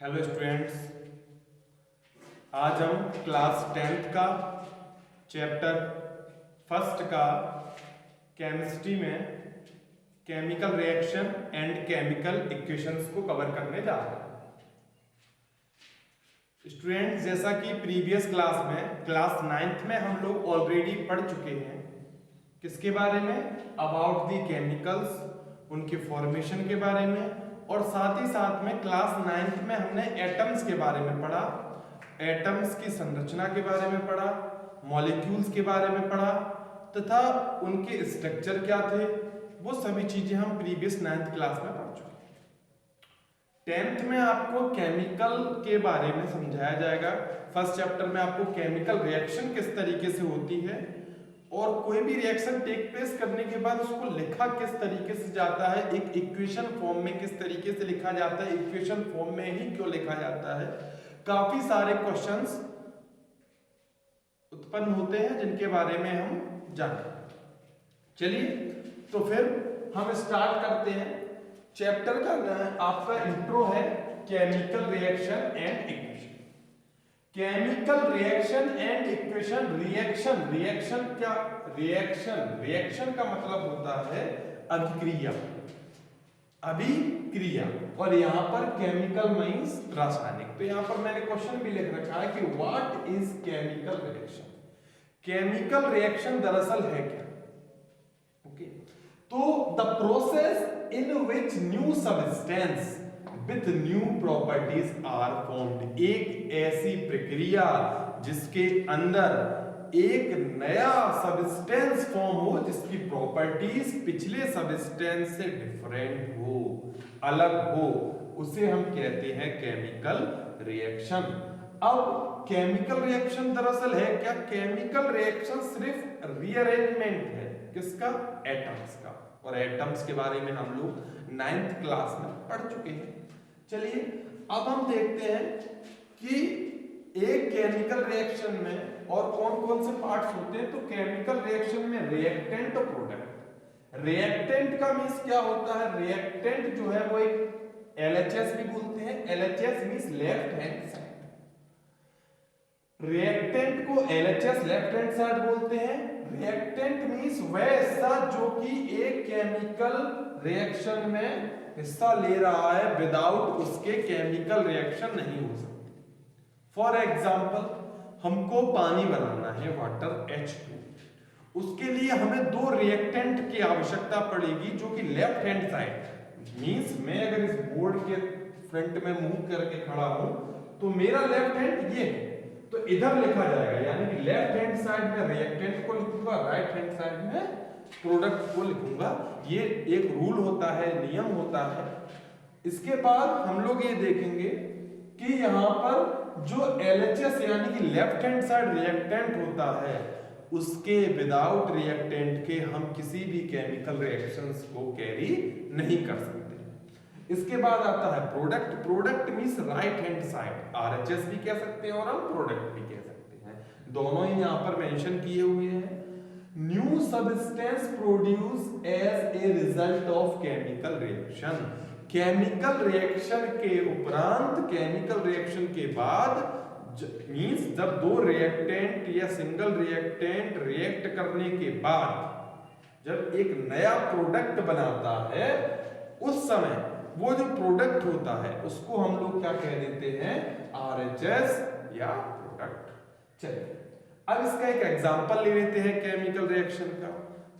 Hello students, आज हम class 10th का चैप्टर फर्स्ट का केमिस्ट्री में chemical reaction and chemical equations को कवर करने जा रहे हैं। स्टूडेंट्स, जैसा कि प्रीवियस क्लास में क्लास 9th में हम लोग ऑलरेडी पढ़ चुके हैं किसके बारे में, अबाउट द केमिकल्स, उनके फॉर्मेशन के बारे में, और साथ ही साथ में क्लास 9th में हमने एटम्स के बारे में पढ़ा, एटम्स की संरचना के बारे में पढ़ा, मॉलिक्यूल्स के बारे में पढ़ा तथा उनके स्ट्रक्चर क्या थे, वो सभी चीजें हम प्रीवियस 9th क्लास में पढ़ चुके हैं। 10th में आपको केमिकल के बारे में समझाया जाएगा। फर्स्ट चैप्टर में आपको केमिकल रिएक्शन किस तरीके से होती है और कोई भी रिएक्शन टेक प्लेस करने के बाद उसको लिखा किस तरीके से जाता है, एक इक्वेशन फॉर्म में किस तरीके से लिखा जाता है, इक्वेशन फॉर्म में ही क्यों लिखा जाता है, काफी सारे क्वेश्चंस उत्पन्न होते हैं जिनके बारे में हम जानें। चलिए तो फिर हम स्टार्ट करते हैं। चैप्टर का आपका इंट्रो है chemical reaction and equation. Chemical reaction and equation. Reaction क्या, रिएक्शन का मतलब होता है अभिक्रिया, और यहां पर केमिकल मींस रासायनिक। तो यहां पर मैंने क्वेश्चन भी लिख रखा है कि what is chemical reaction. Chemical reaction दरअसल है क्या? ओके, तो the process in which new substance with new properties are formed. एक ऐसी प्रक्रिया जिसके अंदर एक नया सब्सटेंस फॉर्म हो जिसकी प्रॉपर्टीज पिछले सब्सटेंस से डिफरेंट हो, अलग हो, उसे हम कहते हैं केमिकल रिएक्शन। अब केमिकल रिएक्शन दरअसल है क्या? केमिकल रिएक्शन सिर्फ रीअरेंजमेंट है किसका? एटम्स का। और एटम्स के बारे में हम लोग 9th क्लास में पढ़ चुके हैं। चलिए अब हम देखते हैं कि एक केमिकल रिएक्शन में और कौन कौन से पार्ट्स होते हैं। तो केमिकल रिएक्शन में रिएक्टेंट और प्रोडक्ट। रिएक्टेंट का मींस क्या होता है? रिएक्टेंट जो है वो एक एलएचएस भी बोलते हैं। LHS means left hand side. Reactant को एलएचएस लेफ्ट हैंड साइड बोलते हैं। रिएक्टेंट मींस वह हिस्सा जो कि एक केमिकल रिएक्शन में हिस्सा ले रहा है, विदाउट उसके केमिकल रिएक्शन नहीं हो सकती। फॉर एग्जाम्पल, हमको पानी बनाना है, वाटर H2। उसके लिए हमें दो रिएक्टेंट की आवश्यकता पड़ेगी जो कि लेफ्ट हैंड साइड मींस मैं अगर इस बोर्ड के फ्रंट में मुंह करके खड़ा हूं तो मेरा लेफ्ट हैंड ये है, तो इधर लिखा जाएगा, यानी कि लेफ्ट हैंड साइड में रिएक्टेंट को लिखूंगा, राइट हैंड साइड में प्रोडक्ट को लिखूंगा। ये एक रूल होता है, नियम होता है। इसके बाद हम लोग ये देखेंगे कि यहां पर जो LHS यानी कि लेफ्ट हैंड साइड रिएक्टेंट होता है, उसके विदाउट रिएक्टेंट के हम किसी भी केमिकल रिएक्शंस को कैरी नहीं कर सकते। इसके बाद आता है product. Product means right hand side, RHS भी कह सकते हैं और हम प्रोडक्ट भी कह सकते हैं, दोनों ही यहां पर मेंशन किए हुए हैं। New substance produce as a result of chemical reaction. Chemical reaction के उपरांत, केमिकल रिएक्शन के बाद मींस जब दो रिएक्टेंट या सिंगल रिएक्टेंट रिएक्ट करने के बाद जब एक नया प्रोडक्ट बनाता है, उस समय वो जो प्रोडक्ट होता है उसको हम लोग क्या कह देते हैं? RHS या प्रोडक्ट। चलिए अब इसका एक एग्जांपल ले लेते हैं केमिकल रिएक्शन का।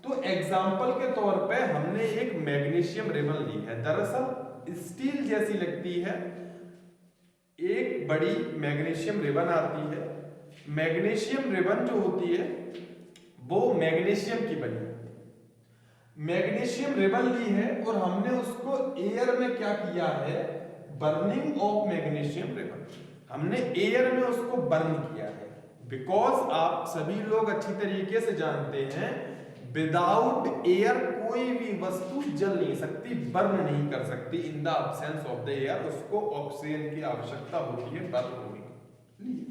तो एग्जांपल के तौर पे हमने एक मैग्नीशियम रिबन ली है, दरअसल स्टील जैसी लगती है, एक बड़ी मैग्नीशियम रिबन आती है। मैग्नीशियम रिबन जो होती है वो मैग्नीशियम की बनी है। मैग्नीशियम रिबन ली है और हमने उसको एयर में क्या किया है? Burning of magnesium ribbon. हमने एयर में उसको बर्न किया है, बिकॉज आप सभी लोग अच्छी तरीके से जानते हैं विदाउट एयर कोई भी वस्तु जल नहीं सकती, बर्न नहीं कर सकती। In the absence of the air उसको ऑक्सीजन की आवश्यकता होती है बर्न होने के लिए।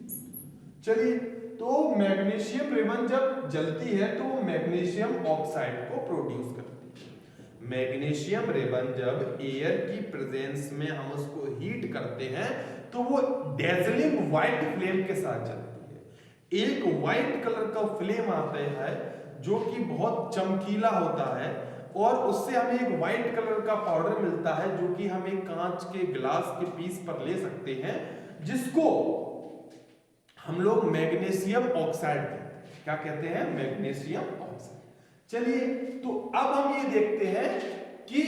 चलिए, तो मैग्नीशियम रिबन जब जलती है तो वो मैग्नीशियम ऑक्साइड को प्रोड्यूस करती है। मैग्नीशियम रिबन जब एयर की प्रेजेंस में हम उसको हीट करते हैं तो वो डेजलिंग व्हाइट फ्लेम के साथ जलती है। एक व्हाइट कलर का फ्लेम आता है जो कि बहुत चमकीला होता है और उससे हमें एक व्हाइट कलर का पाउडर मिलता है जो कि हम एक कांच के ग्लास के पीस पर ले सकते हैं, जिसको हम लोग मैग्नीशियम ऑक्साइड कहते हैं। क्या कहते हैं? Magnesium oxide. चलिए, तो अब हम ये देखते हैं कि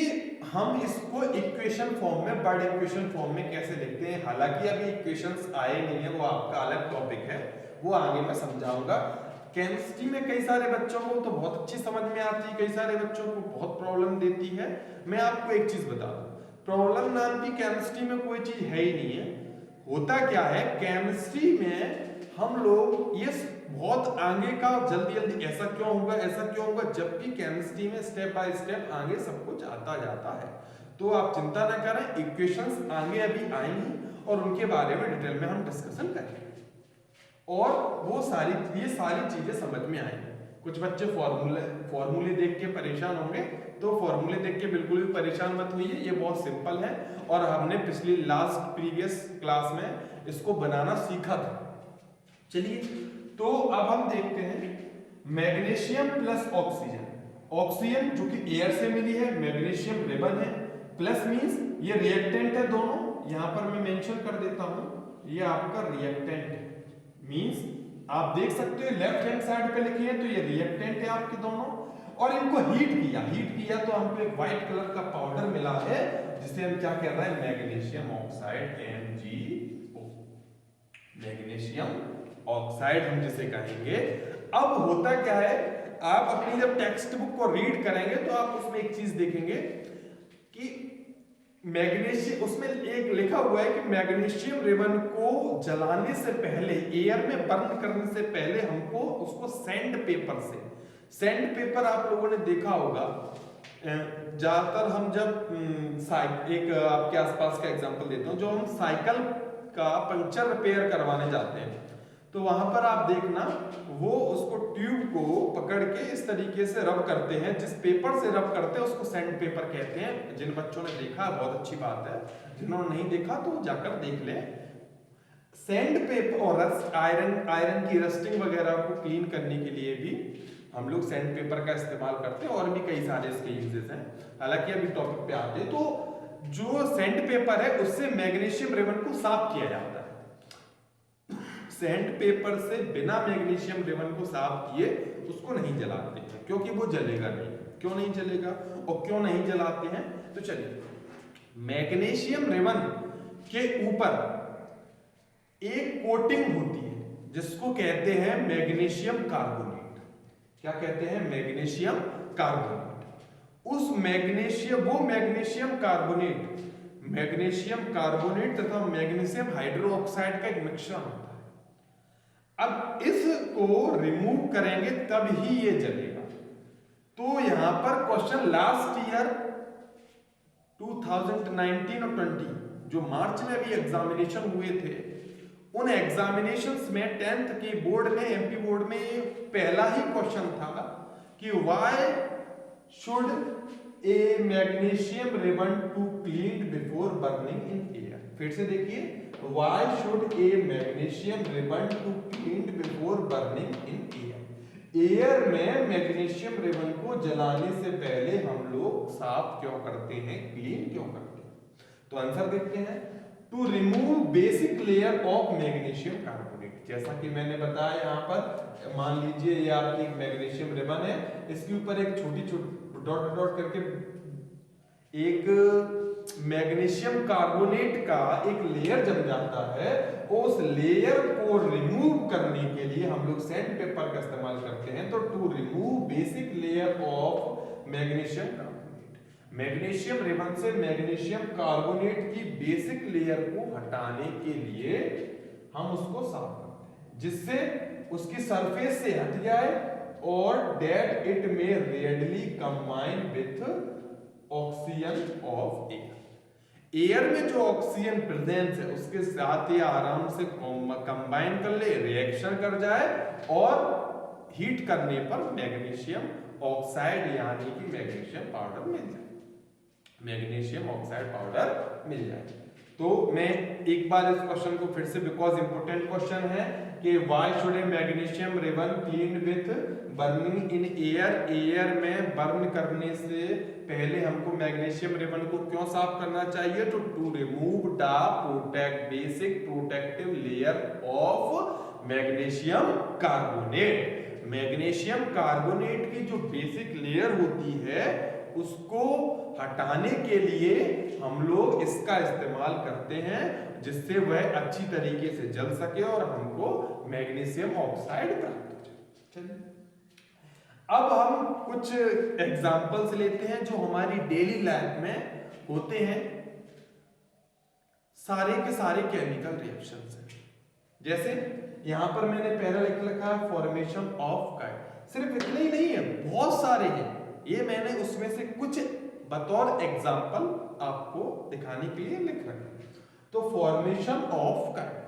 हम इसको इक्वेशन फॉर्म में, वर्ड इक्वेशन फॉर्म में कैसे लिखते हैं। हालांकि अभी इक्वेशंस आए नहीं है, वो आपका अलग टॉपिक है, वो आगे मैं समझाऊंगा। केमिस्ट्री में कई सारे बच्चों को तो बहुत अच्छी समझ में आती है, कई सारे बच्चों को बहुत प्रॉब्लम देती है। मैं आपको एक चीज बता दूं, प्रॉब्लम नाम की केमिस्ट्री में कोई चीज है ही नहीं है। होता क्या है, केमिस्ट्री में हम लोग ये बहुत आगे का जल्दी जल्दी ऐसा क्यों होगा, ऐसा क्यों होगा, जबकि केमिस्ट्री में स्टेप बाय स्टेप आगे सब कुछ आता जाता है। तो आप चिंता ना करें, इक्वेशंस आगे अभी आएंगी और उनके बारे में डिटेल में हम डिस्कशन करेंगे और वो ये सारी चीजें समझ में आएंगी। कुछ बच्चे फॉर्मूले देख के परेशान होंगे, तो फॉर्मूले देख के बिल्कुल भी परेशान मत होइए, ये बहुत सिंपल है और हमने पिछली प्रीवियस क्लास में इसको बनाना सीखा था। चलिए, तो अब हम देखते हैं मैग्नीशियम प्लस ऑक्सीजन। ऑक्सीजन जो कि एयर से मिली है, मैग्नीशियम रिबन है, प्लस मींस ये रिएक्टेंट है दोनों। यहां पर मैं मेंशन कर देता हूं, ये आपका रिएक्टेंट है। मींस आप देख सकते हो लेफ्ट हैंड साइड पे लिखे हैं तो ये रिएक्टेंट है आपके दोनों, और इनको हीट किया तो हमको एक व्हाइट कलर का पाउडर मिला है जिसे हम क्या कह रहे हैं, magnesium oxide, MgO, magnesium oxide हम जिसे कहेंगे। अब होता क्या है, आप अपनी जब टेक्स्ट बुक को रीड करेंगे तो आप उसमें एक चीज देखेंगे कि मैग्नीशियम, उसमें एक लिखा हुआ है कि मैग्नीशियम रिबन को जलाने से पहले, एयर में बर्न करने से पहले हमको उसको सैंड पेपर आप लोगों ने देखा होगा। ज्यादातर हम जब एक आपके आसपास का एग्जांपल देता हूं, जो हम साइकिल का पंक्चर रिपेयर करवाने जाते हैं तो वहां पर आप देखना वो उसको ट्यूब को पकड़ के इस तरीके से रब करते हैं, जिस पेपर से रब करते हैं उसको सैंड पेपर कहते हैं। जिन बच्चों ने देखा बहुत अच्छी बात है, जिन्होंने नहीं देखा तो जाकर देख लें। सैंड पेपर और आयरन की रस्टिंग वगैरह को क्लीन करने के लिए भी हम लोग सैंड पेपर का इस्तेमाल करते हैं और भी कई सारे इसके यूजेस हैं। हालांकि अभी टॉपिक पे आते हैं, तो जो सैंड पेपर है उससे मैग्नीशियम रिबन को साफ किया जाता है। सैंड पेपर से बिना मैग्नीशियम रिबन को साफ किए उसको नहीं जलाते हैं, क्योंकि वो जलेगा नहीं। क्यों नहीं जलेगा और क्यों नहीं जलाते हैं, तो चलिए, मैग्नीशियम रिबन के ऊपर एक कोटिंग होती है जिसको कहते हैं मैग्नीशियम कार्बोनेट। क्या कहते हैं? Magnesium carbonate. उस मैग्नीशियम कार्बोनेट तथा मैग्नीशियम हाइड्रोक्साइड का एक मिश्रण होता है। अब इसको रिमूव करेंगे तब ही ये जलेगा। तो यहां पर क्वेश्चन लास्ट ईयर 2019 और 20 जो मार्च में भी एग्जामिनेशन हुए थे, उन एग्जामिनेशंस में 10th के बोर्ड में, एमपी बोर्ड में पहला ही क्वेश्चन था कि why should a magnesium ribbon to clean before burning in air. फिर से देखिए, why should a magnesium ribbon to clean before burning in air. Air में मैग्नीशियम रिबन को जलाने से पहले हम लोग साफ क्यों करते हैं, क्लीन क्यों करते हैं? तो आंसर देखते हैं, to remove basic layer of magnesium carbonate. जैसा कि मैंने बताया, यहाँ पर मान लीजिए ये आपकी एक मैग्नीशियम रिबन है, इसके ऊपर एक छोटी डॉट डॉट करके एक मैग्नीशियम कार्बोनेट का एक लेयर जम जाता है। उस लेयर को रिमूव करने के लिए हम लोग सैंड पेपर का इस्तेमाल करते हैं। तो to remove basic layer of magnesium carbonate, magnesium ribbon से मैग्नीशियम कार्बोनेट की बेसिक लेयर को हटाने के लिए हम उसको साफ करते हैं, जिससे उसकी सरफेस से हट जाए और डेट इट में readily combine with oxygen of air. Air में जो ऑक्सीजन प्रेजेंस है उसके साथ ये आराम से कंबाइन कर ले, रिएक्शन कर जाए और हीट करने पर मैग्नीशियम ऑक्साइड यानी कि मैग्नीशियम पाउडर मिल जाए, मैग्नीशियम ऑक्साइड पाउडर मिल जाए। तो मैं एक बार इस क्वेश्चन को फिर से, बिकॉज इंपोर्टेंट क्वेश्चन है कि why should a magnesium ribbon clean with burning in air, air में बर्न करने से पहले हमको मैग्नीशियम रिबन को क्यों साफ करना चाहिए? To remove the basic protective layer of magnesium carbonate. Magnesium carbonate की जो बेसिक लेयर होती है उसको हटाने के लिए हम लोग इसका इस्तेमाल करते हैं, जिससे वह अच्छी तरीके से जल सके और हमको मैग्नीशियम ऑक्साइड प्राप्त हो जाए। चलिए अब हम कुछ एग्जांपल्स लेते हैं जो हमारी डेली लाइफ में होते हैं, सारे के सारे केमिकल रिएक्शंस हैं। जैसे यहां पर मैंने पहला लिख रखा है फॉर्मेशन ऑफ काइट। सिर्फ इतने ही नहीं है, बहुत सारे हैं, ये मैंने उसमें से कुछ बतौर एग्जांपल आपको दिखाने के लिए लिख रखा है। तो फॉर्मेशन ऑफ काइट,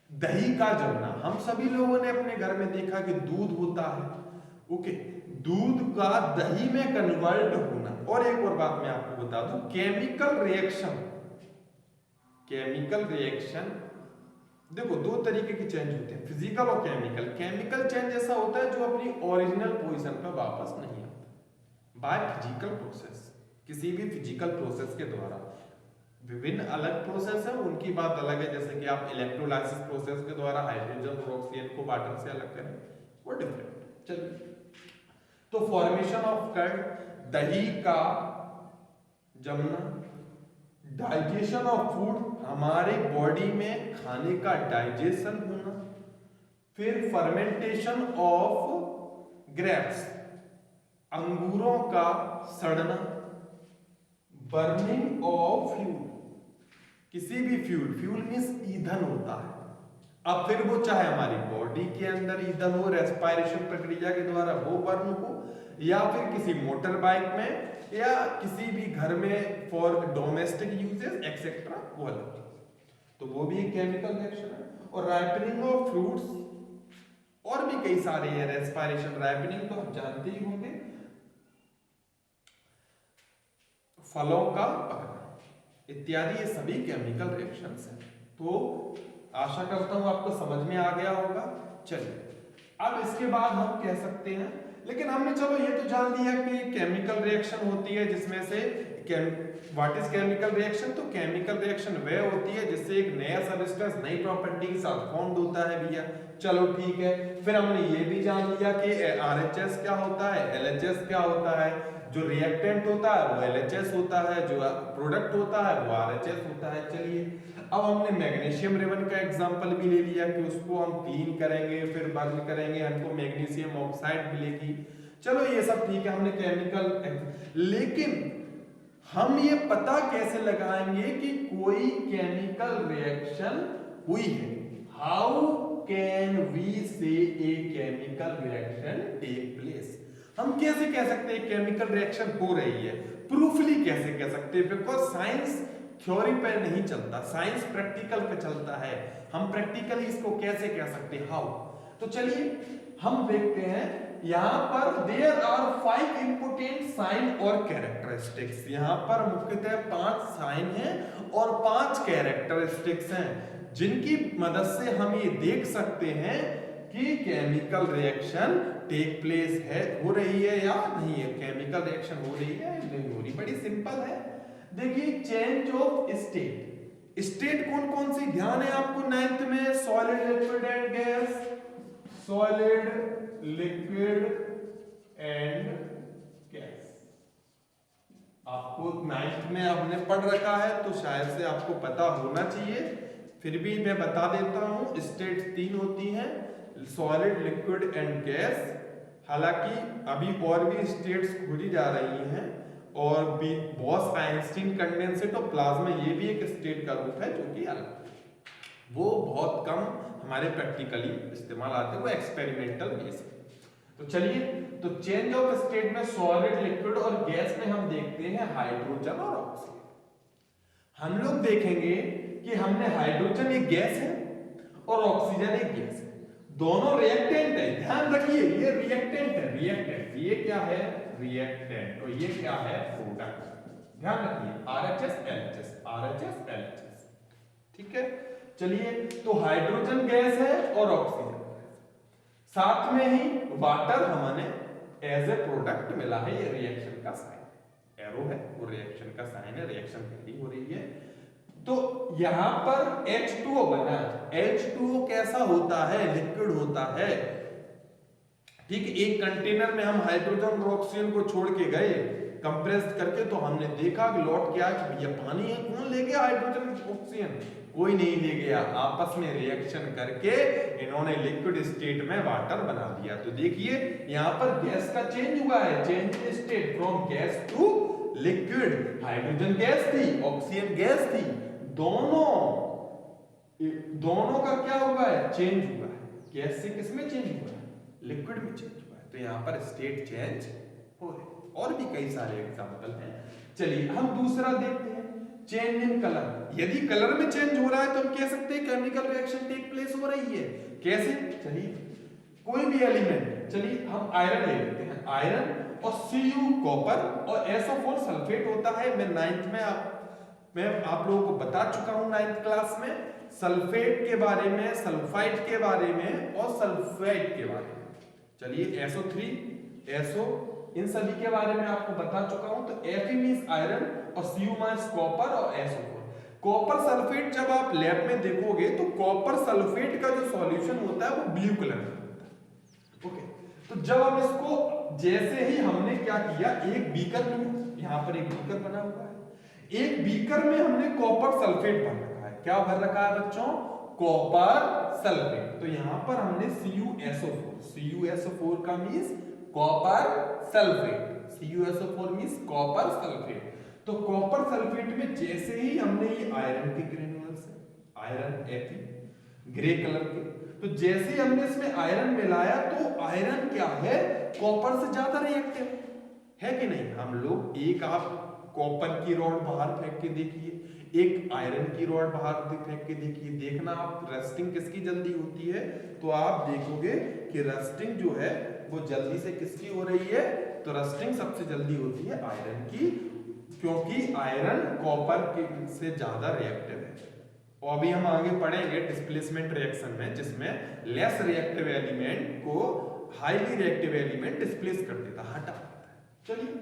दही का जमना। हम सभी लोगों ने अपने घर में देखा कि दूध होता है, ओके, दूध का दही में कन्वर्ट होना। और एक और बात मैं आपको बता दूं, केमिकल रिएक्शन, केमिकल रिएक्शन देखो दो तरीके के चेंज होते हैं, फिजिकल और केमिकल। केमिकल चेंज ऐसा होता है जो अपनी ओरिजिनल पोजीशन पर वापस नहीं आता बाय फिजिकल प्रोसेस, किसी भी फिजिकल प्रोसेस के द्वारा। विभिन्न अलग प्रोसेस है, उनकी बात अलग है, जैसे कि आप इलेक्ट्रोलाइसिस प्रोसेस के द्वारा हाइड्रोजन और ऑक्सीजन को वाटर से अलग करें, वो डिफरेंट। चलिए तो फॉर्मेशन ऑफ कर्ड, दही का जमना, डाइजेशन ऑफ फूड, हमारे बॉडी में खाने का डाइजेशन होना, फिर फर्मेंटेशन ऑफ ग्रेप्स, अंगूरों का सड़ना, बर्निंग ऑफ फ्यूल, किसी भी फ्यूल, फ्यूल मींस ईंधन होता है। अब फिर वो चाहे हमारी बॉडी के अंदर ईंधन हो, रेस्पिरेशन प्रक्रिया के द्वारा वो बर्न हो, या फिर किसी मोटर बाइक में, या किसी भी घर में फॉर डोमेस्टिक यूजेस एक्सेट्रा, वो अलग। तो वो भी एक केमिकल रिएक्शन है। और राइपनिंग ऑफ फ्रूट्स, और भी कई सारे हैं, रेस्पिरेशन, राइपनिंग तो हम जानते ही होंगे, फलों का पकना इत्यादि, ये सभी केमिकल रिएक्शंस हैं। तो आशा करता हूं आपको समझ में आ गया होगा। चलिए अब इसके बाद हम कह सकते हैं, लेकिन हमने चलो ये तो जान लिया कि केमिकल रिएक्शन होती है जिसमें से व्हाट इज केमिकल रिएक्शन। तो केमिकल रिएक्शन वह होती है जिससे एक नया सबस्टेंस नई प्रॉपर्टी के साथ बॉन्ड होता है भैया। चलो ठीक है, फिर हमने ये भी जान लिया कि RHS क्या होता है, LHS क्या होता है, जो रिएक्टेंट होता है वो LHS होता है, जो प्रोडक्ट होता है वो RHS होता है। चलिए अब हमने मैग्नीशियम रिबन का एग्जांपल भी ले लिया कि उसको हम क्लीन करेंगे, फिर बर्न करेंगे, हमको मैग्नीशियम ऑक्साइड मिलेगी। चलो ये सब ठीक है, हमने केमिकल, लेकिन हम ये पता कैसे लगाएंगे कि कोई केमिकल रिएक्शन हुई है? How can we say a chemical reaction take place? हम कैसे कह सकते हैं केमिकल रिएक्शन हो रही है? प्रूफली कैसे कह सकते हैं? बिकॉज साइंस थ्योरी पे नहीं चलता, साइंस प्रैक्टिकल पे चलता है। हम प्रैक्टिकली इसको कैसे कह सकते हैं, हाउ? तो चलिए हम देखते हैं, यहां पर देयर आर 5 इंपोर्टेंट साइन और कैरेक्टरिस्टिक्स। यहां पर मुख्यतः 5 साइन हैं और 5 कैरेक्टरिस्टिक्स हैं, जिनकी मदद से हम ये देख सकते हैं कि केमिकल रिएक्शन टेक प्लेस है, हो रही है या नहीं है, केमिकल रिएक्शन हो रही है नहीं हो रही। बड़ी सिंपल है, देखिए चेंज ऑफ स्टेट। स्टेट कौन कौन सी ध्यान है आपको 9th में? Solid, liquid and gas, solid, liquid and gas. आपको 9th में हमने पढ़ रखा है तो शायद से आपको पता होना चाहिए, फिर भी मैं बता देता हूं। स्टेट 3 होती हैं, सॉलिड, लिक्विड एंड गैस। हालांकि अभी और भी स्टेट्स खोजी जा रही हैं, और भी बॉस आइंस्टीन कंडेंसेट और प्लाज्मा, ये भी एक स्टेट का रूप है जो कि अलग, वो बहुत कम हमारे प्रैक्टिकली इस्तेमाल आते हैं, वो एक्सपेरिमेंटल बेस है। तो चलिए, तो चेंज ऑफ स्टेट में सॉलिड, लिक्विड और गैस में हम देखते हैं हाइड्रोजन और ऑक्सीजन। हम लोग देखेंगे कि हमने हाइड्रोजन एक गैस है और ऑक्सीजन एक गैस है, दोनों रिएक्टेंट है, ध्यान रखिए ये रिएक्टेंट है, रिएक्टेंट, ये क्या है रिएक्टेंट, और ये क्या है प्रोडक्ट। ध्यान रखिए RHS LHS, RHS LHS, ठीक है। चलिए तो हाइड्रोजन गैस है और ऑक्सीजन गैस, साथ में ही वाटर हमने एज ए प्रोडक्ट मिला है, ये रिएक्शन का साइन एरो है, वो रिएक्शन का साइन है, रिएक्शन कैरी हो रही है। तो यहां पर H2O बना, H2O कैसा होता है, लिक्विड होता है, ठीक। एक कंटेनर में हम हाइड्रोजन और ऑक्सीजन को छोड़ के गए कंप्रेस करके, तो हमने देखा कि लौट के आया कि भैया पानी है, कौन ले गया हाइड्रोजन ऑक्सीजन, कोई नहीं ले गया, आपस में रिएक्शन करके इन्होंने लिक्विड स्टेट में वाटर बना दिया। तो देखिए यहां पर गैस का चेंज हुआ है, change in state from gas to liquid. Hydrogen gas थी, ऑक्सीजन गैस थी, दोनों का क्या हुआ है, चेंज हुआ है। गैस से किसमें चेंज हुआ है, लिक्विड में चेंज हुआ है। तो यहां पर स्टेट चेंज हो रहे, और भी कई सारे एग्जांपल हैं। चलिए हम दूसरा देखते हैं, चेंज इन कलर। यदि कलर में चेंज हो रहा है तो हम कह सकते हैं केमिकल रिएक्शन टेक प्लेस हो रही है। कैसे, चलिए कोई भी एलिमेंट, चलिए हम आयरन ले लेते हैं, आयरन और Cu कॉपर और SO4 सल्फेट होता है। मैं आप लोगों को बता चुका हूं 9th क्लास में, सल्फेट के बारे में, सल्फाइड के बारे में और सल्फाइड के बारे में। चलिए SO3, SO, इन सभी के बारे में आपको बता चुका हूं। तो Fe मींस आयरन और Cu मींस कॉपर और SO4। कॉपर सल्फेट जब आप लैब में देखोगे तो कॉपर सल्फेट का जो सॉल्यूशन होता है वो ब्लू कलर का होता है, ओके। तो जब हम इसको, जैसे ही हमने क्या किया, एक बीकर लिया, यहां पर एक बीकर बना हुआ है, एक बीकर में हमने कॉपर सल्फेट भर रखा है। क्या भर रखा है बच्चों, कॉपर सल्फेट। तो यहां पर हमने CuSO4 का means copper sulphate, CuSO4 means copper sulphate. तो कॉपर सल्फेट में जैसे ही हमने ये आयरन के ग्रेन्यूल्स है, आयरन Fe ग्रे कलर के, तो जैसे ही हमने इसमें आयरन मिलाया तो आयरन क्या है, कॉपर से ज्यादा रिएक्टिव है कि नहीं। हम लोग, एक आप कॉपर की रॉड बाहर फेंक के देखिए, एक आयरन की रॉड बाहर फेंक के देखिए, देखना आप रस्टिंग किसकी जल्दी होती है। तो आप देखोगे कि रस्टिंग जो है वो जल्दी से किसकी हो रही है, तो रस्टिंग सबसे जल्दी होती है आयरन की, क्योंकि आयरन कॉपर से ज्यादा रिएक्टिव है। और अभी हम आगे पढ़ेंगे डिस्प्लेसमेंट रिएक्शन में, जिसमें लेस रिएक्टिव एलिमेंट को हाईली रिएक्टिव एलिमेंट डिस्प्लेस कर देता, हटा देता है। चलिए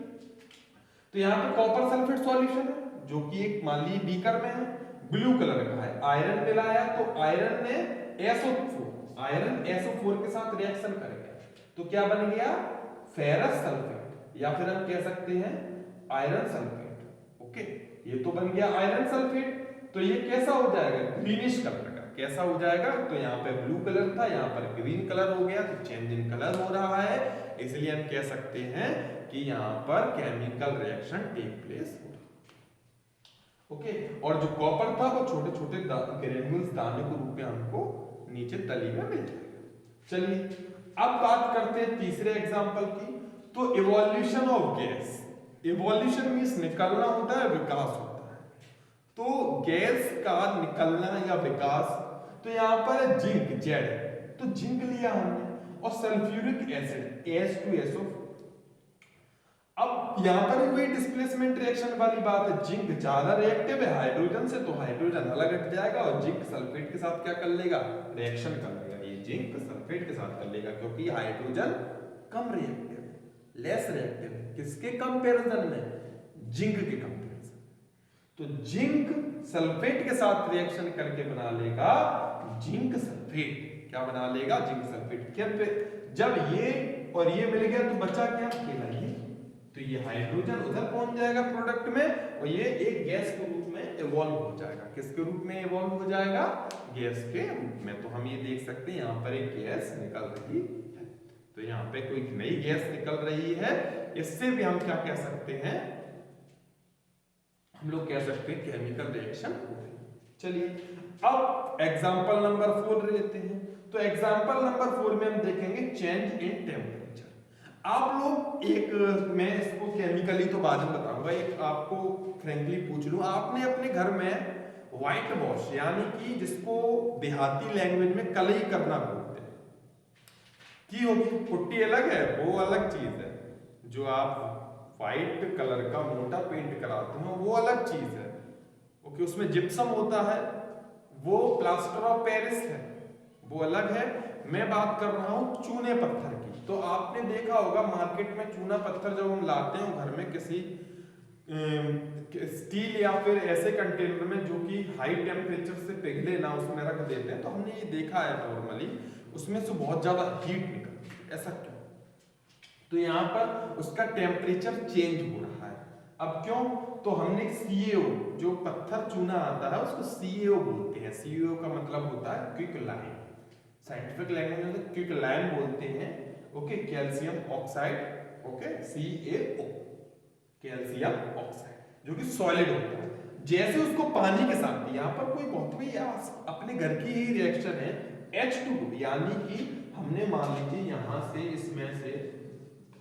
तो यहाँ पे कॉपर सल्फेट सॉल्यूशन है, जो कि एक मान ली बीकर में है, ब्लू कलर का है, आयरन मिलाया तो आयरन ने SO4 के साथ रिएक्शन करेगा, तो क्या बन गया, फेरस सल्फेट, या फिर हम कह सकते हैं आयरन सल्फेट, ओके। ये तो बन गया आयरन सल्फेट। तो ये कैसा हो जाएगा, ग्रीनिश कलर का, कैसा हो जाएगा, तो यहाँ पे ब्लू कलर था, यहाँ पर ग्रीन कलर हो गया, तो चेंज इन कलर हो रहा है। इसलिए हम कह सकते हैं कि यहाँ पर केमिकल रिएक्शन टेक प्लेस हो रहा है, ओके। और जो कॉपर था वो छोटे छोटे ग्रेन्यूल्स दाने के रूप में हमको नीचे तली में मिल जाएगा। चलिए अब बात करते हैं तीसरे एग्जाम्पल की। तो evolution of gas, evolution means निकलना होता है, विकास होता है। तो गैस का निकलना या विकास, तो यहां पर जिंक, जेड, तो जिंक लिया हमने, और सल्फ्यूरिक एसिड H2SO4। अब यहां पर कोई डिस्प्लेसमेंट रिएक्शन वाली बात है, जिंक ज्यादा रिएक्टिव है हाइड्रोजन से, तो हाइड्रोजन अलग हट जाएगा और जिंक सल्फेट के साथ क्या कर लेगा, रिएक्शन कर लेगा। ये जिंक सल्फेट के साथ कर लेगा, क्योंकि हाइड्रोजन कम रिएक्टिव है, लेस रिएक्टिव है। किसके कंपैरिजन में, जिंक के कंपैरिजन। तो जिंक सल्फेट के साथ रिएक्शन करके बना लेगा जिंक सल्फेट। क्या बना लेगा, जिंक सल्फेट। क्या जब ये और ये मिल गया तो बचा क्या, अकेला ये, तो ये हाइड्रोजन उधर पहुंच जाएगा प्रोडक्ट में, और ये एक गैस के रूप में इवॉल्व हो जाएगा। किसके रूप में इवॉल्व हो जाएगा, गैस के रूप में। तो हम ये देख सकते हैं यहाँ पर एक गैस निकल रही है, तो यहाँ पे कोई नई गैस निकल रही है। इससे भी हम क्या कह सकते हैं, हम लोग कह सकते हैं केमिकल रिएक्शन हो रही है। चलिए अब एग्जांपल नंबर 4 लेते हैं। तो एग्जांपल नंबर 4 में हम देखेंगे चेंज इन टेम्परेचर। आप लोग एक, मैं इसको केमिकली तो बाद में बताऊंगा, एक आपको फ्रेंकली पूछ लूं, आपने अपने घर में व्हाइट वॉश, यानी कि जिसको देहाती लैंग्वेज में कलई करना बोलते हैं, की होगी। पुट्टी अलग है, वो अलग चीज है। जो आप व्हाइट कलर का मोटा पेंट कराते हो वो अलग चीज है। ओके, उसमें जिप्सम होता है, वो प्लास्टर ऑफ पेरिस है, वो अलग है। मैं बात कर रहा हूं चूने पत्थर की। तो आपने देखा होगा मार्केट में चूना पत्थर जब हम लाते हैं घर में किसी स्टील या फिर ऐसे कंटेनर में जो कि हाई टेम्परेचर से पिघले ना, उसमें रख देते हैं, तो हमने ये देखा है नॉर्मली उसमें से बहुत ज्यादा हीट निकलती है। ऐसा क्यों? तो यहाँ पर उसका टेम्परेचर चेंज हो रहा है। अब क्यों? तो हमने CaO, जो पत्थर चूना आता है उसको CaO बोलते हैं। CaO का मतलब होता है क्विक लाइम, साइंटिफिक लैंग्वेज में क्विक लाइम बोलते हैं। Okay, calcium oxide, okay, CaO, calcium oxide, जो कि सॉलिड होता है। जैसे उसको पानी के साथ, यहाँ पर कोई बहुत भी अपने घर की ही रिएक्शन है, H2O, यानी कि हमने मान लीजिए यहाँ से इसमें से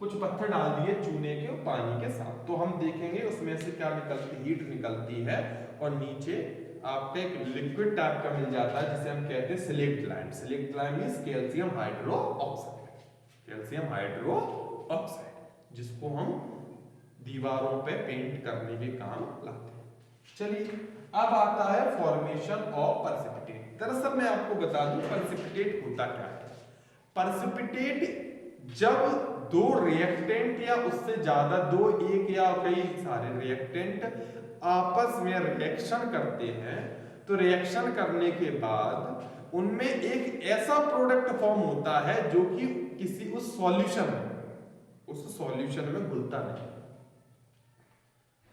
कुछ पत्थर डाल दिए चूने के और पानी के साथ, तो हम देखेंगे उसमें से क्या निकलती, हीट निकलती है और नीचे आपको एक लिक्विड टाइप का मिल जाता है जिसे हम कहते हैं slaked lime. Slaked lime means calcium hydroxide, calcium hydroxide, जिसको हम दीवारों पे पेंट करने के काम लाते हैं। चलिए, अब आता है फॉर्मेशन ऑफ प्रेसिपिटेट। दरअसल मैं आपको बता दूं प्रेसिपिटेट होता क्या है। प्रेसिपिटेट जब दो रिएक्टेंट या उससे ज्यादा, दो, एक या कई सारे रिएक्टेंट आपस में रिएक्शन करते हैं, तो रिएक्शन करने के बाद उनमें एक ऐसा प्रोडक्ट फॉर्म होता है जो कि किसी उस सॉल्यूशन में घुलता नहीं।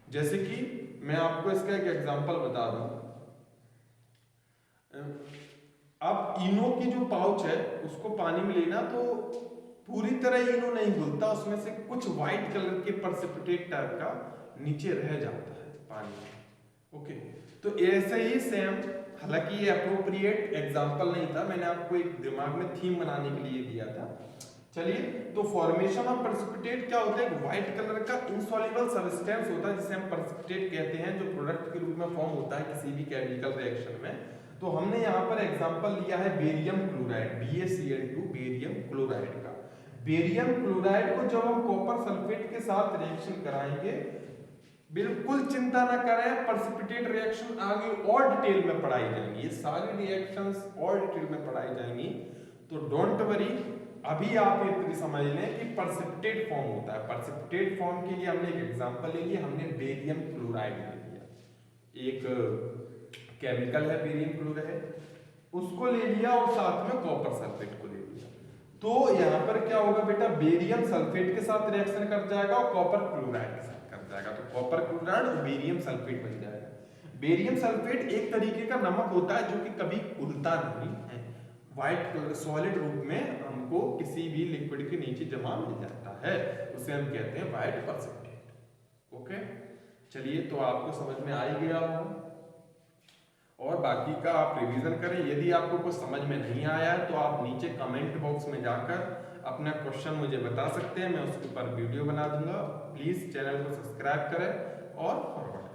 जैसे कि मैं आपको इसका एक एग्जांपल बता दूं। अब इनो की जो पाउच है उसको पानी में लेना तो पूरी तरह इनो नहीं घुलता, उसमें से कुछ व्हाइट कलर के प्रेसिपिटेट टाइप का नीचे रह जाता है पानी में। ओके, तो ऐसे ही सेम, हालांकि ये अप्रोप्रिएट एग्जांपल नहीं था, मैंने आपको एक दिमाग में थीम बनाने के लिए दिया था। चलिए, तो फॉर्मेशन ऑफ प्रेसिपिटेट क्या होता है? एक व्हाइट कलर का इनसॉल्युबल सब्सटेंस होता है जिसे हम प्रेसिपिटेट कहते हैं, जो प्रोडक्ट के रूप में फॉर्म होता है किसी भी केमिकल रिएक्शन में। तो हमने यहाँ पर एग्जांपल लिया है barium chloride, BaCl2, barium chloride का। बेरियम क्लोराइड को जब हम कॉपर सल्फेट के साथ रिएक्शन कराएंगे, बिल्कुल चिंता ना करें, प्रेसिपिटेट रिएक्शन आगे और डिटेल में पढ़ाई जाएंगी, ये सारी रिएक्शंस और डिटेल में पढ़ाई जाएंगी, तो डोंट वरी। अभी आप इतनी समझ लें कि प्रेसिपिटेट फॉर्म होता है। प्रेसिपिटेट फॉर्म के लिए हमने एक एग्जांपल ले लिया, हमने बेरियम क्लोराइड ले लिया, एक केमिकल है बेरियम क्लोराइड, उसको ले लिया और साथ में कॉपर सल्फेट को ले लिया। तो यहाँ पर क्या होगा बेटा, बेरियम सल्फेट के साथ रिएक्शन कर जाएगा और कॉपर क्लोराइड के साथ कर जाएगा, तो कॉपर क्लोराइड और बेरियम सल्फेट बन जाएगा। बेरियम सल्फेट एक तरीके का नमक होता है जो कि कभी घुलता नहीं है, व्हाइट कलर सॉलिड रूप में हमको किसी भी लिक्विड के नीचे जमा मिल जाता है, उसे हम कहते हैं व्हाइट प्रेसिपिटेट। ओके, चलिए, तो आपको समझ में आ ही गया होगा और बाकी का आप रिवीजन करें। यदि आपको कुछ समझ में नहीं आया है तो आप नीचे कमेंट बॉक्स में जाकर अपना क्वेश्चन मुझे बता सकते हैं, मैं उसके ऊपर वीडियो बना दूंगा। प्लीज चैनल को सब्सक्राइब करें और फॉरवर्ड